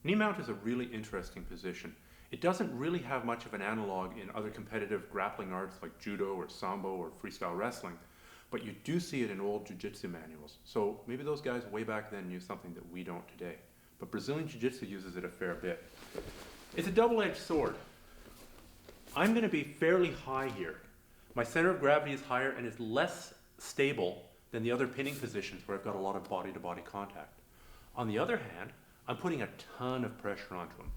Knee mount is a really interesting position. It doesn't really have much of an analog in other competitive grappling arts like judo or sambo or freestyle wrestling, but you do see it in old jiu-jitsu manuals. So maybe those guys way back then knew something that we don't today. But Brazilian jiu-jitsu uses it a fair bit. It's a double-edged sword. I'm going to be fairly high here. My center of gravity is higher and is less stable than the other pinning positions where I've got a lot of body-to-body contact. On the other hand, I'm putting a ton of pressure onto him.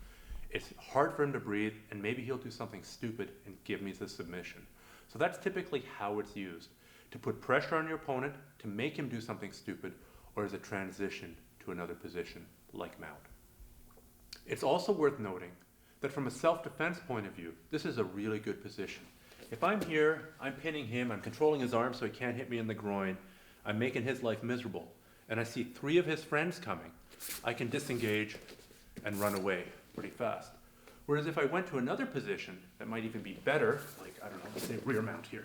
It's hard for him to breathe, and maybe he'll do something stupid and give me the submission. So that's typically how it's used, to put pressure on your opponent, to make him do something stupid, or as a transition to another position, like mount. It's also worth noting that from a self-defense point of view, this is a really good position. If I'm here, I'm pinning him, I'm controlling his arm so he can't hit me in the groin, I'm making his life miserable, and I see 3 of his friends coming, I can disengage and run away pretty fast. Whereas if I went to another position that might even be better, like, I don't know, let's say rear mount here.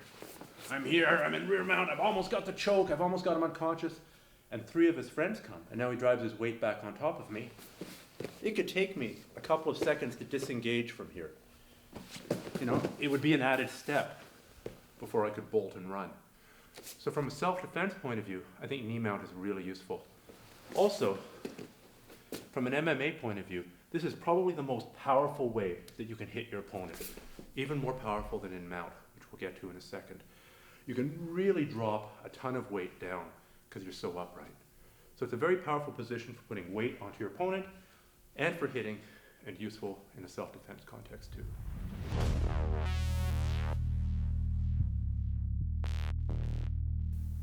I'm here, I'm in rear mount, I've almost got the choke, I've almost got him unconscious, and 3 of his friends come, and now he drives his weight back on top of me. It could take me a couple of seconds to disengage from here. You know, it would be an added step before I could bolt and run. So from a self-defense point of view, I think knee mount is really useful. Also, from an MMA point of view, this is probably the most powerful way that you can hit your opponent, even more powerful than in mount, which we'll get to in a second. You can really drop a ton of weight down because you're so upright. So it's a very powerful position for putting weight onto your opponent and for hitting, and useful in a self-defense context too.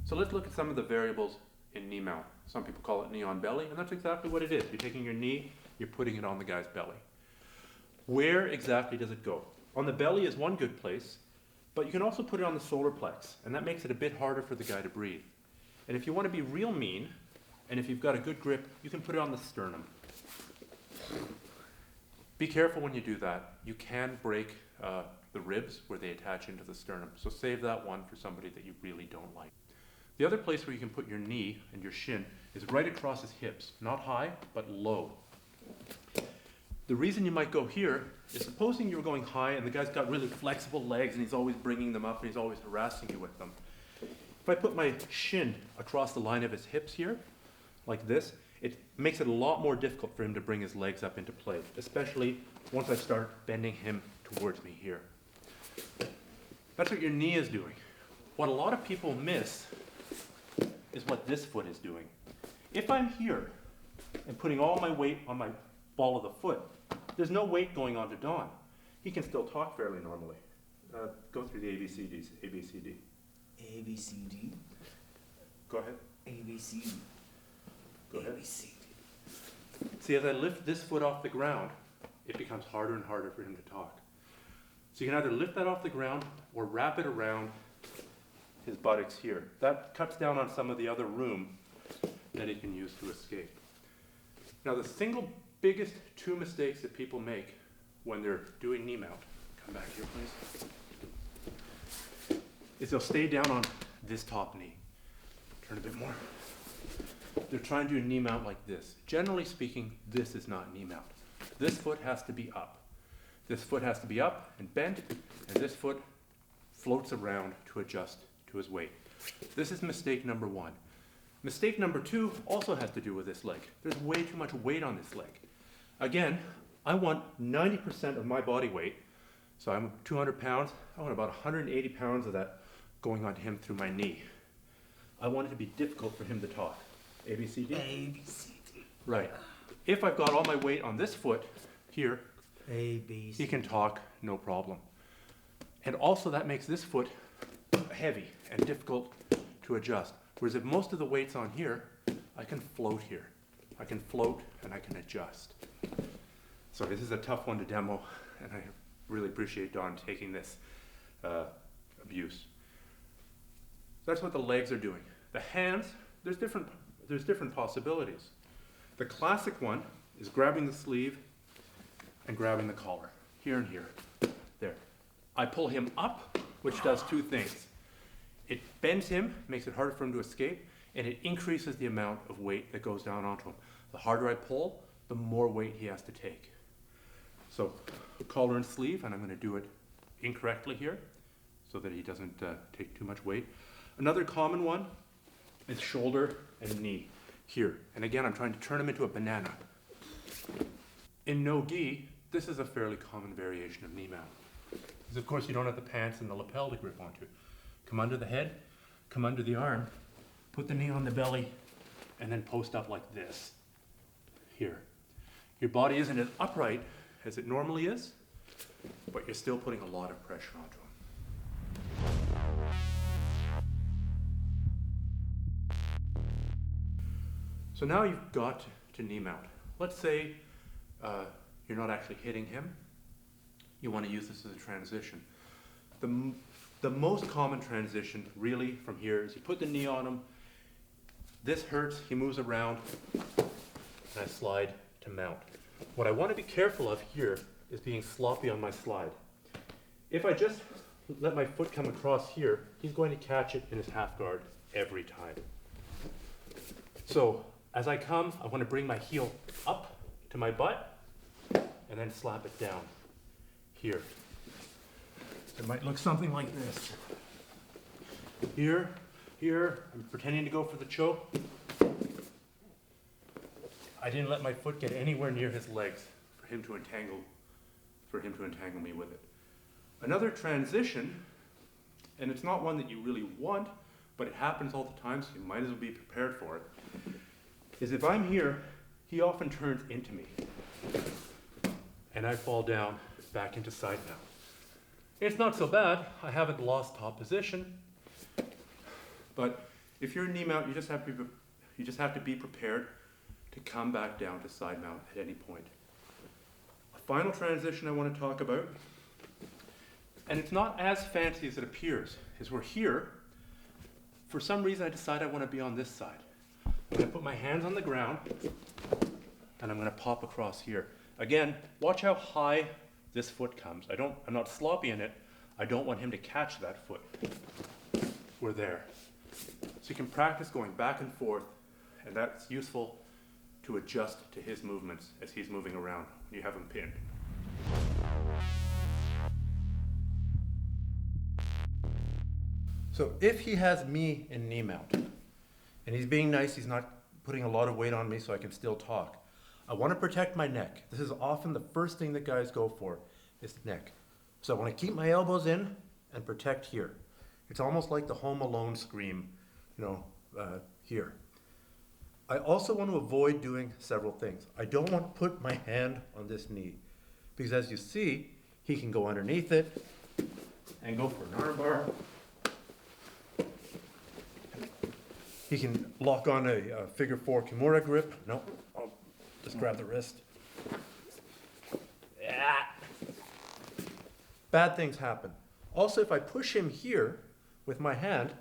So let's look at some of the variables in knee mount. Some people call it knee on belly, and that's exactly what it is. You're taking your knee, you're putting it on the guy's belly. Where exactly does it go? On the belly is one good place, but you can also put it on the solar plex, and that makes it a bit harder for the guy to breathe. And if you want to be real mean, and if you've got a good grip, you can put it on the sternum. Be careful when you do that. You can break the ribs where they attach into the sternum, so save that one for somebody that you really don't like. The other place where you can put your knee and your shin is right across his hips, not high, but low. The reason you might go here is supposing you're going high and the guy's got really flexible legs and he's always bringing them up and he's always harassing you with them. If I put my shin across the line of his hips here, like this, it makes it a lot more difficult for him to bring his legs up into play, especially once I start bending him towards me here. That's what your knee is doing. What a lot of people miss is what this foot is doing. If I'm here and putting all my weight on my ball of the foot, there's no weight going on to Don. He can still talk fairly normally. Go through the ABCDs. ABCD. ABCD. Go ahead. ABCD. Go ahead. ABCD. See, as I lift this foot off the ground, it becomes harder and harder for him to talk. So you can either lift that off the ground or wrap it around his buttocks here. That cuts down on some of the other room that he can use to escape. Now the single biggest 2 mistakes that people make when they're doing knee mount, come back here please, is they'll stay down on this top knee. Turn a bit more. They're trying to do knee mount like this. Generally speaking, this is not knee mount. This foot has to be up. This foot has to be up and bent, and this foot floats around to adjust to his weight. This is mistake number 1. Mistake number 2 also has to do with this leg. There's way too much weight on this leg. Again, I want 90% of my body weight, so I'm 200 pounds, I want about 180 pounds of that going on him through my knee. I want it to be difficult for him to talk. ABCD? ABCD. Right. If I've got all my weight on this foot here, ABCD. he can talk, no problem. And also that makes this foot heavy and difficult to adjust. Whereas if most of the weight's on here, I can float here. I can float and I can adjust. So this is a tough one to demo, and I really appreciate Don taking this abuse. That's what the legs are doing. The hands, there's different possibilities. The classic one is grabbing the sleeve and grabbing the collar, here and here, there. I pull him up, which does 2 things. It bends him, makes it harder for him to escape, and it increases the amount of weight that goes down onto him. The harder I pull, the more weight he has to take. So collar and sleeve, and I'm going to do it incorrectly here so that he doesn't take too much weight. Another common one is shoulder and knee here. And again, I'm trying to turn him into a banana. In no-gi, this is a fairly common variation of knee mount. Because of course you don't have the pants and the lapel to grip onto. Come under the head, come under the arm, put the knee on the belly, and then post up like this, here. Your body isn't as upright as it normally is, but you're still putting a lot of pressure onto him. So now you've got to knee mount. Let's say you're not actually hitting him. You want to use this as a transition. The most common transition really from here is you put the knee on him, this hurts, he moves around, and I slide to mount. What I want to be careful of here is being sloppy on my slide. If I just let my foot come across here, he's going to catch it in his half guard every time. So as I come, I want to bring my heel up to my butt and then slap it down here. It might look something like this. Here, I'm pretending to go for the choke. I didn't let my foot get anywhere near his legs for him to entangle me with it. Another transition, and it's not one that you really want, but it happens all the time, so you might as well be prepared for it, is if I'm here, he often turns into me. And I fall down back into side mount. It's not so bad. I haven't lost top position. But if you're in knee mount, you just have to be prepared to come back down to side mount at any point. A final transition I want to talk about, and it's not as fancy as it appears, is we're here. For some reason, I decide I want to be on this side. I'm going to put my hands on the ground, and I'm going to pop across here. Again, watch how high this foot comes. I'm not sloppy in it. I don't want him to catch that foot. We're there. So you can practice going back and forth, and that's useful to adjust to his movements as he's moving around when you have him pinned. So if he has me in knee mount, and he's being nice, he's not putting a lot of weight on me so I can still talk, I want to protect my neck. This is often the first thing that guys go for, is the neck. So I want to keep my elbows in and protect here. It's almost like the Home Alone scream, here. I also want to avoid doing several things. I don't want to put my hand on this knee, because as you see, he can go underneath it and go for an arm bar. He can lock on a figure 4 Kimura grip. No, I'll just grab the wrist. Yeah. Bad things happen. Also, if I push him here with my hand,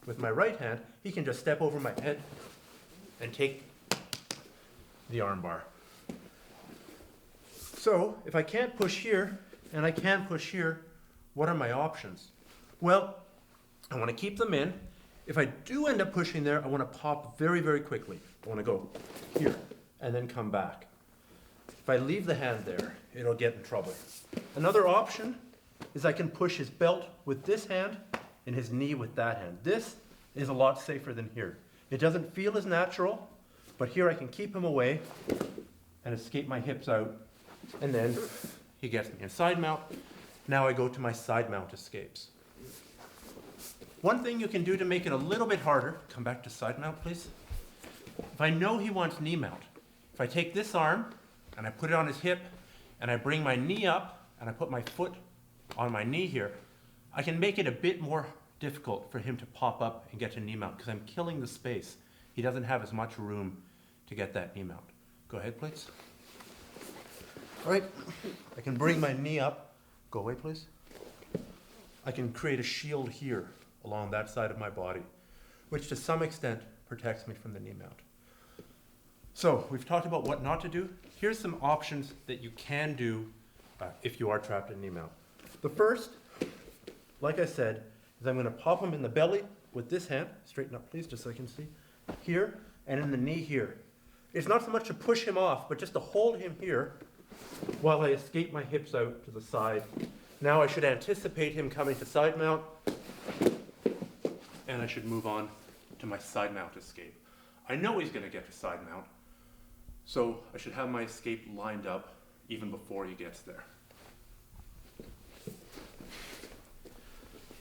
with my right hand, he can just step over my head and take the arm bar. So, if I can't push here, and I can push here, what are my options? Well, I want to keep them in. If I do end up pushing there, I want to pop very, very quickly. I want to go here and then come back. If I leave the hand there, it'll get in trouble. Another option is I can push his belt with this hand and his knee with that hand. This is a lot safer than here. It doesn't feel as natural, but here I can keep him away and escape my hips out, and then he gets me in side mount. Now I go to my side mount escapes. One thing you can do to make it a little bit harder, come back to side mount please. If I know he wants knee mount, if I take this arm and I put it on his hip and I bring my knee up and I put my foot on my knee here, I can make it a bit more difficult for him to pop up and get to knee mount because I'm killing the space. He doesn't have as much room to get that knee mount. Go ahead, please. All right, I can bring my knee up. Go away, please. I can create a shield here along that side of my body, which to some extent protects me from the knee mount. So we've talked about what not to do. Here's some options that you can do if you are trapped in knee mount. The first, like I said, is I'm going to pop him in the belly with this hand. Straighten up, please, just so I can see. Here, and in the knee here. It's not so much to push him off, but just to hold him here while I escape my hips out to the side. Now I should anticipate him coming to side mount, and I should move on to my side mount escape. I know he's going to get to side mount, so I should have my escape lined up even before he gets there.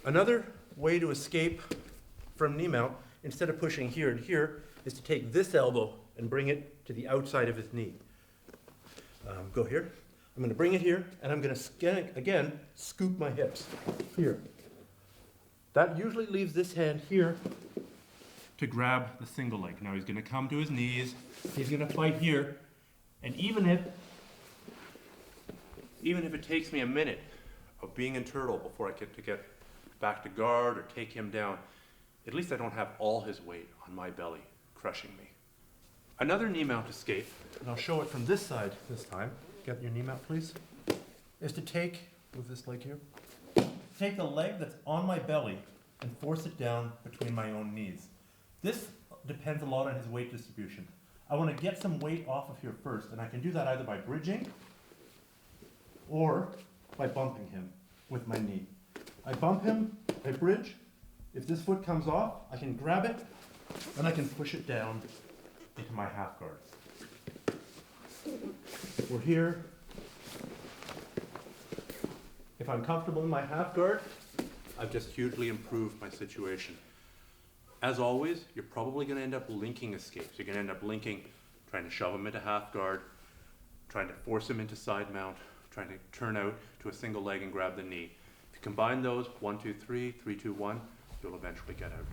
Another way to escape from knee mount, instead of pushing here and here, is to take this elbow and bring it to the outside of his knee. Go here. I'm going to bring it here, and I'm going to, again, scoop my hips here. That usually leaves this hand here to grab the single leg. Now he's going to come to his knees, he's going to fight here, and even if it takes me a minute of being in turtle before I get back to guard or take him down, at least I don't have all his weight on my belly crushing me. Another knee mount escape, and I'll show it from this side this time. Get your knee mount, please. Is to move this leg here, take the leg that's on my belly and force it down between my own knees. This depends a lot on his weight distribution. I want to get some weight off of here first, and I can do that either by bridging or by bumping him with my knee. I bump him, I bridge. If this foot comes off, I can grab it, and I can push it down into my half guard. We're here. If I'm comfortable in my half guard, I've just hugely improved my situation. As always, you're probably going to end up linking escapes. You're going to end up linking, trying to shove him into half guard, trying to force him into side mount, trying to turn out to a single leg and grab the knee. If you combine those, 1, 2, 3, 3, 2, 1, you'll eventually get out.